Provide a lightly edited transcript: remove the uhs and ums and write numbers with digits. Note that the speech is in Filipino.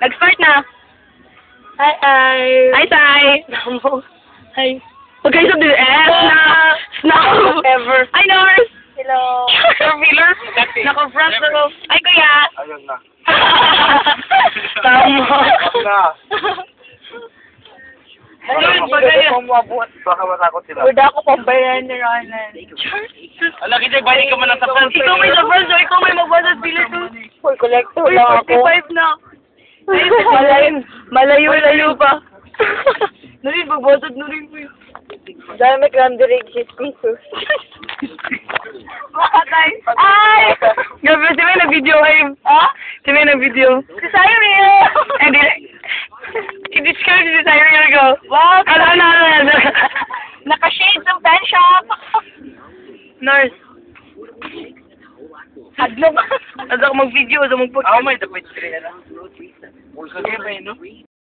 Nag-start na. Hi, Hi, Sai. Hi. Huwag kayo sabihin, Snow. Ever. Hi, Nors. Hello. Miller. Naka-front ako. Ay, kuya. Ayun na. Tama. Na. Ayun, bagay. Baka matakot sila. Wala ako pambayaran ni Ronan. Ala, kita balik ka man sa front. Ikaw may sa front, so ikaw may magbasa pila to. Full collector Uy, lang ako. 45 na. Malayo pa. Nurin, magbasad nurin po yun. Dahil may cranberry cheese pieces. Makatay. Ay! Gabi, si May nag-video kayo. Ha? Si May nag-video. Si Cyril! And then, i-discard si Cyril ko. Wow! Ano. Naka-shades ng pen shop! Nurse. Hadlong. Asa ako mag-video, asa mag-put. Ako may dapat sila na. Huwag ka kayo ba yun, no?